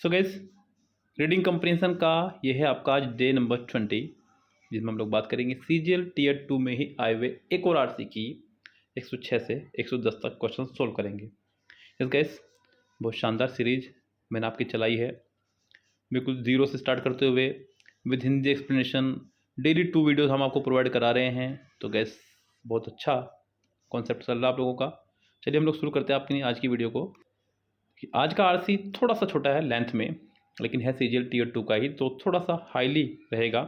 So guys, reading comprehension का ये है आपका आज डे नंबर 20, जिसमें हम लोग बात करेंगे सीजीएल टीयर 2 में ही आए हुए एक और आरसी की 106 से 110 तक क्वेश्चन सोल्व करेंगे। यस गाइस, बहुत शानदार सीरीज मैंने आपकी चलाई है, बिल्कुल ज़ीरो से स्टार्ट करते हुए with Hindi explanation daily 2 videos हम आपको प्रोवाइड करा रहे हैं। तो गैस, बहुत अच्छा कॉन्सेप्ट चल रहा है आप लोगों का। चलिए हम लोग शुरू करते हैं आपकी आज की वीडियो को। आज का आरसी थोड़ा सा छोटा है लेंथ में, लेकिन है सीजीएल टीयर 2 का ही, तो थोड़ा सा हाईली रहेगा।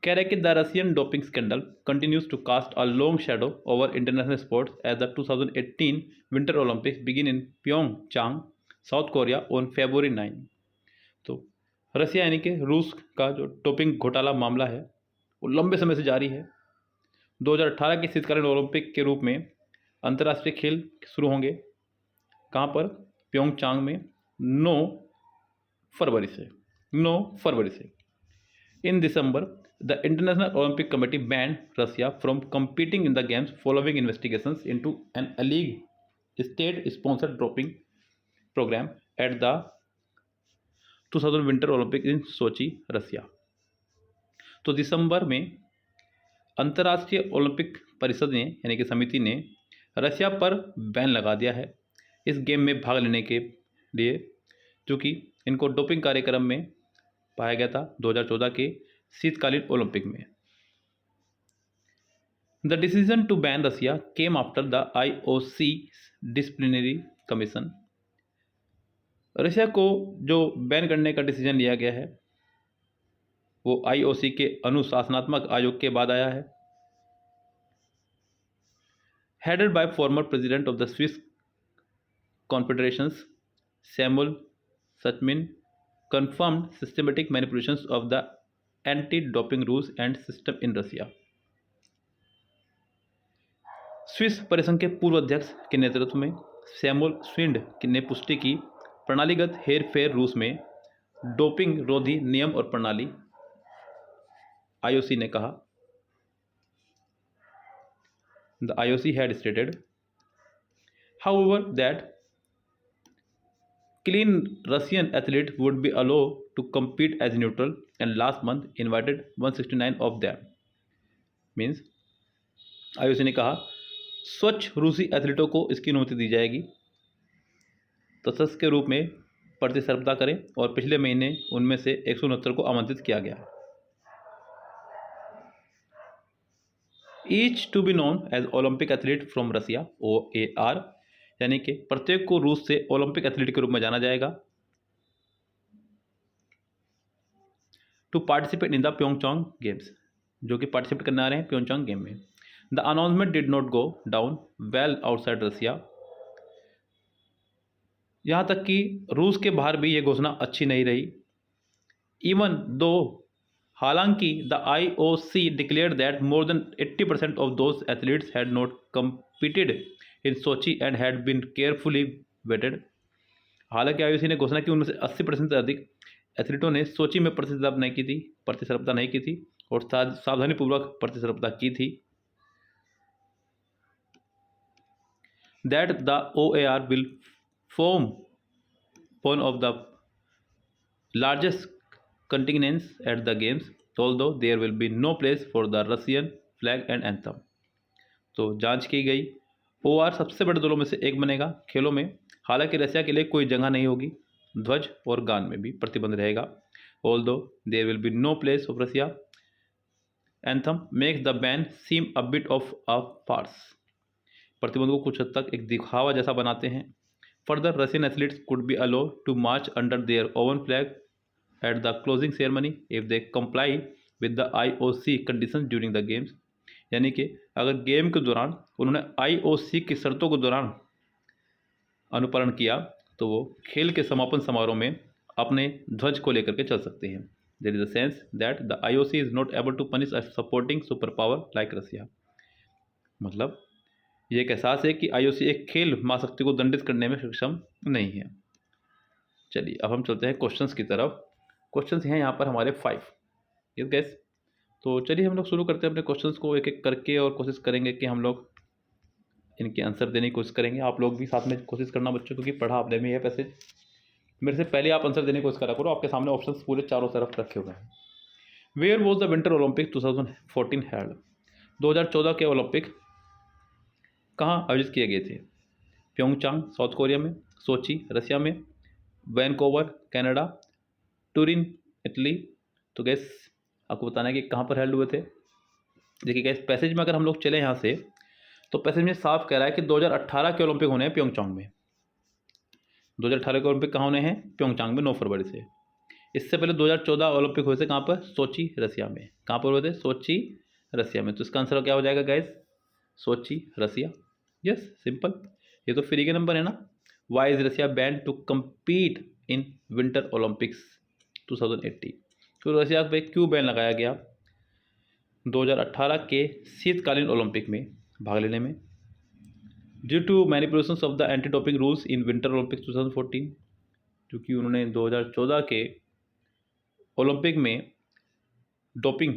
कह रहा है कि the Russian doping scandal continues to cast a long shadow over international sports as the 2018 winter Olympics begin in Pyeongchang, South Korea on February 9। तो रसिया यानी कि रूस का जो डोपिंग घोटाला मामला है वो लंबे समय से जारी है। 2018 के शीतकालीन ओलंपिक के रूप में अंतर्राष्ट्रीय खेल शुरू होंगे। कहाँ पर? प्योंगचांग में 9 फरवरी से। In December the International Olympic Committee banned Russia from competing in the games following investigations into an alleged state sponsored doping program at the 2000 winter Olympic in Sochi, Russia. तो दिसंबर में अंतर्राष्ट्रीय ओलंपिक परिषद ने यानी कि समिति ने रसिया पर बैन लगा दिया है इस गेम में भाग लेने के लिए, जो कि इनको डोपिंग कार्यक्रम में पाया गया था 2014 के शीतकालीन ओलंपिक में। The decision to ban Russia came after the IOC disciplinary commission. Russia को जो बैन करने का डिसीजन लिया गया है वो IOC के अनुशासनात्मक आयोग के बाद आया है। Headed by former president of the Swiss confederations Samuel Schmid confirmed systematic manipulations of the anti-doping rules and system in Russia। Swiss परिसंघ के पूर्व अध्यक्ष के नेतृत्व में सैमुअल स्विंड ने पुष्टि की प्रणालीगत हेरफेर रूस में डोपिंग रोधी नियम और प्रणाली, IOC ने कहा। The IOC had stated, however, that clean Russian athletes would be allowed to compete as neutral and last month invited 169 of them। Means IOC ने कहा स्वच्छ रूसी एथलीटों को इसकी अनुमति दी जाएगी, तटस्थ के रूप में प्रतिस्पर्धा करें, और पिछले महीने उनमें से 169 को आमंत्रित किया गया। Each to be known as Olympic athlete from Russia, OAR, यानी कि प्रत्येक को रूस से ओलंपिक एथलीट के रूप में जाना जाएगा। To participate in the Pyeongchang games, जो कि पार्टिसिपेट करने आ रहे हैं प्योंगचांग गेम में। The announcement did not go down well outside Russia. यहाँ तक कि रूस के बाहर भी ये घोषणा अच्छी नहीं रही। इवन दो, हालांकि the IOC declared that more than 80% of those athletes had not competed in Sochi and had been carefully vetted. हालांकि IOC ने घोषणा की उनमें से 80% से अधिक एथलीटों ने सोची में प्रतिस्पर्धा नहीं की थी और सावधानीपूर्वक प्रतिस्पर्धा की थी। That the OAR will form one of the largest contingents at the games, although there will be no place for the Russian flag and anthem. तो जांच की गई, OR सबसे बड़े दलों में से एक बनेगा खेलों में, हालांकि रसिया के लिए कोई जगह नहीं होगी। ध्वज और गान में भी प्रतिबंध रहेगा, although there will be no place of Russia anthem makes the ban seem a bit of a farce. प्रतिबंध को कुछ हद तक एक दिखावा जैसा बनाते हैं। Further, Russian athletes could be allowed to march under their own flag at the closing ceremony if they comply with the IOC condition during the games. यानी कि अगर गेम के दौरान उन्होंने IOC की शर्तों के दौरान अनुपालन किया तो वो खेल के समापन समारोह में अपने ध्वज को लेकर के चल सकते हैं। There is a sense that the IOC is not able to punish a supporting super power like Russia. मतलब ये एक एहसास है कि IOC एक खेल महाशक्ति को दंडित करने में सक्षम नहीं है। चलिए अब हम चलते हैं क्वेश्चंस की तरफ। क्वेश्चंस हैं यहाँ पर हमारे 5। यस गाइस, तो चलिए हम लोग शुरू करते हैं अपने क्वेश्चंस को एक एक करके, और कोशिश करेंगे कि हम लोग इनके आंसर देने की कोशिश करेंगे। आप लोग भी साथ में कोशिश करना बच्चों, क्योंकि पढ़ा आपने भी है पैसेज। मेरे से पहले आप आंसर देने की कोशिश करा करो, आपके सामने ऑप्शंस पूरे चारों तरफ रखे हुए हैं। Where was the winter Olympic 2014 held? 2014 के ओलंपिक कहाँ आयोजित किए गए थे? प्योंगचांग साउथ कोरिया में, सोची रसिया में, वैनकोवर कनाडा, टूरिन इटली। तो गैस आपको बताना है कि कहाँ पर हेल्ड हुए थे। देखिए गैस पैसेज में अगर हम लोग चले यहाँ से तो पैसेज में साफ कह रहा है कि 2018 के ओलंपिक होने हैं प्योंगचांग में। 2018 के ओलंपिक कहाँ होने हैं? प्योंगचांग में 9 फरवरी से। इससे पहले 2014 ओलंपिक हुए थे कहाँ पर? सोची रसिया में। कहाँ पर हुए थे? सोची रसिया में। तो इसका आंसर क्या हो जाएगा guess? Sochi Russia. Yes simple, ये तो फ्री के नंबर है ना। Why is Russia ban to compete in winter Olympics 2018? तो रसिया पे क्यों बैन लगाया गया 2018 के शीतकालीन ओलंपिक में भाग लेने में? Due to manipulations of the anti doping rules in winter Olympics 2014, क्योंकि उन्होंने 2014 के ओलंपिक में डोपिंग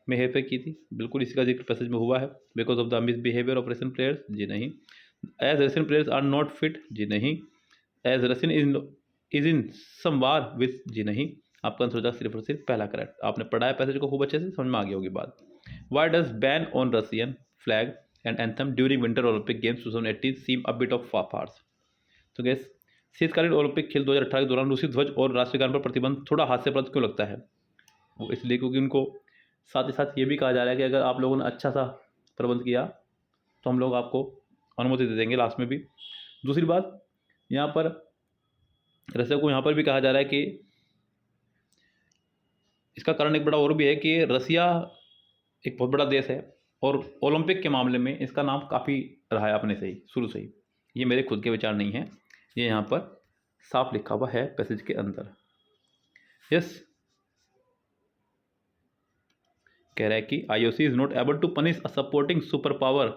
में हेरफेर की थी। बिल्कुल इसी का जिक्र पैसेज में हुआ है। Because of the misbehaviour of Russian players, जी नहीं। As Russian players are not fit, जी नहीं। As Russian is in some war with, जी नहीं। आपका आंसर हो जाएगा सिर्फ और सिर्फ पहला करेक्ट। आपने पढ़ा है पैसेज को खूब अच्छे से, समझ में आ गई होगी बात। Why does ban on Russian flag and anthem during winter Olympic games 2018 seem a bit of farce? तो गैस शीतकालीन ओलंपिक खेल 2018 के दौरान रूसी ध्वज और राष्ट्रगान पर प्रतिबंध थोड़ा हास्यास्पद क्यों लगता है? वो इसलिए क्योंकि उनको साथ ही साथ ये भी कहा जा रहा है कि अगर आप लोगों ने अच्छा सा प्रबंध किया तो हम लोग आपको अनुमति दे देंगे लास्ट में भी। दूसरी बात, यहाँ पर रसिया को यहाँ पर भी कहा जा रहा है कि इसका कारण एक बड़ा और भी है कि रसिया एक बहुत बड़ा देश है और ओलंपिक के मामले में इसका नाम काफ़ी रहा है अपने से ही, शुरू से ही। ये मेरे खुद के विचार नहीं हैं, ये यहाँ पर साफ लिखा हुआ है पैसेज के अंदर। यस, कह रहा है कि IOC is not able to punish a supporting super power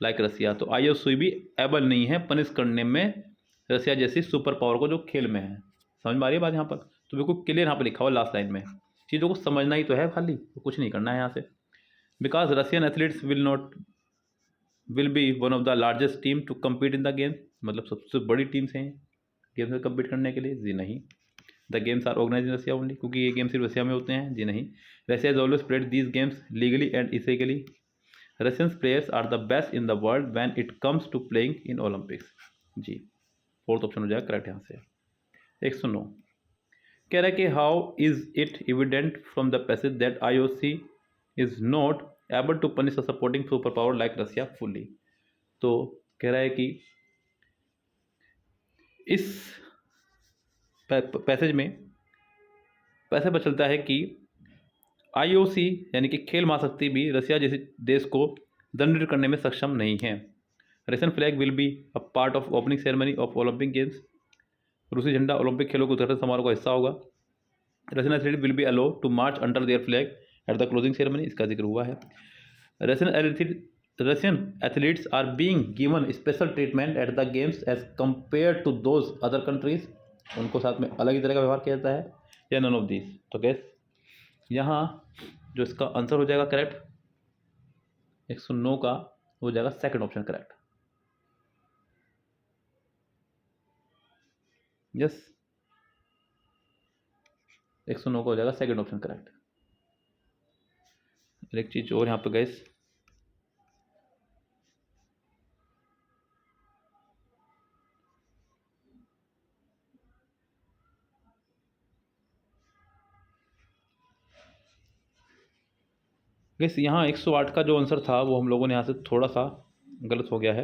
like Russia. तो आईओसी भी एबल नहीं है पनिश करने में रसिया जैसी सुपर पावर को जो खेल में है। समझ में आ रही है बात यहाँ पर? तो बिल्कुल क्लियर यहाँ पर लिखा हुआ लास्ट लाइन में। चीज़ों को समझना ही तो है खाली, तो कुछ नहीं करना है यहाँ से। Because Russian athletes will be one of the largest team to compete in the game. मतलब सबसे बड़ी टीम्स हैं गेम्स में कम्पीट करने के लिए, जी नहीं। The games are organise in Russia only, क्योंकि ये गेम सिर्फ रसिया में होते हैं, जी नहीं। Russia is always played these games legally and illegally. Russian players are the best in the world when it comes to playing in Olympics, जी। Fourth option हो जाएगा करेक्ट यहाँ से। 109 कह रहा है कि how is it evident from the passage that IOC is not able to punish a supporting super power like Russia fully? तो कह रहा है कि इस पैसेज में पैसे पर चलता है कि आईओसी यानी कि खेल महाशक्ति भी रसिया जैसे देश को दंडित करने में सक्षम नहीं है। Russian flag will be a part of opening ceremony of Olympic games. रूसी झंडा ओलंपिक खेलों के उद्घाटन समारोह का हिस्सा होगा। Russian athlete will be allowed to march under their flag at the closing ceremony, इसका जिक्र हुआ है। Russian athletes are being given special treatment at the games as compare to those other countries. उनको साथ में अलग ही तरह का व्यवहार किया जाता है, या नन ऑफ दिस? तो गैस यहाँ जो इसका आंसर हो जाएगा करेक्ट 109 का हो जाएगा सेकंड ऑप्शन करेक्ट। यस, 109 का हो जाएगा सेकंड ऑप्शन करेक्ट। एक चीज और यहाँ पे गैस, यहाँ 108 का जो आंसर था वो हम लोगों ने यहाँ से थोड़ा सा गलत हो गया है।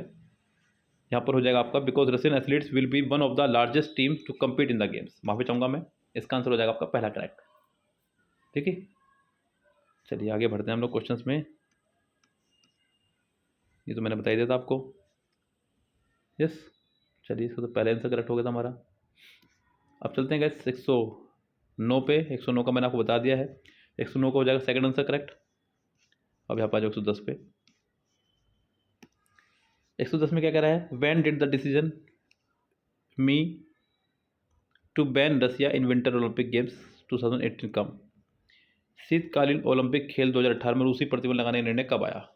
यहाँ पर हो जाएगा आपका because Russian athletes will be one of the largest team to compete in the games. माफी चाहूँगा मैं, इसका आंसर हो जाएगा आपका पहला करेक्ट। ठीक है, चलिए आगे बढ़ते हैं हम लोग क्वेश्चंस में। ये तो मैंने बता ही दिया था आपको। यस, चलिए इसका तो पहले आंसर करेक्ट हो गया था हमारा। अब चलते हैं गैस 109 पे। 109 का मैंने आपको बता दिया है। 109 का हो जाएगा सेकंड आंसर करेक्ट। अब यहाँ पर आ जाओ 110 पे। 110 में क्या कह रहा है? When did the decision me to ban Russia in winter Olympic games 2018 come? शीतकालीन ओलंपिक खेल 2018 में रूसी प्रतिबंध लगाने का निर्णय कब आया?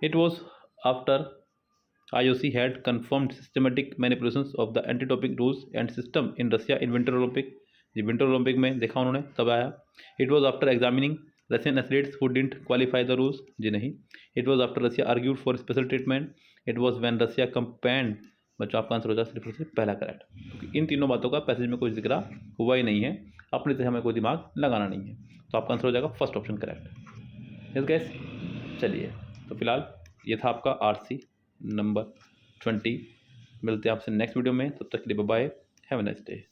It was after IOC had confirmed systematic manipulations of the anti-doping rules and system in Russia in Winter Olympic. जी विंटर ओलंपिक में देखा उन्होंने तब आया. It was after examining Russian athletes who didn't qualify the rules. जी नहीं. It was after Russia argued for special treatment. It was when Russia campaigned. बच्चों आपका answer हो जाए सिर्फ और सिर्फ पहला करेक्ट, क्योंकि इन तीनों बातों का पैसेज में कोई जिक्र हुआ ही नहीं है, अपने से हमें कोई दिमाग लगाना नहीं है, तो आपका आंसर हो जाएगा first option correct. Yes gas. चलिए तो फिलहाल ये था आपका RC नंबर 20. मिलते हैं आपसे नेक्स्ट वीडियो में, तब तक के लिए bye. Have a nice day.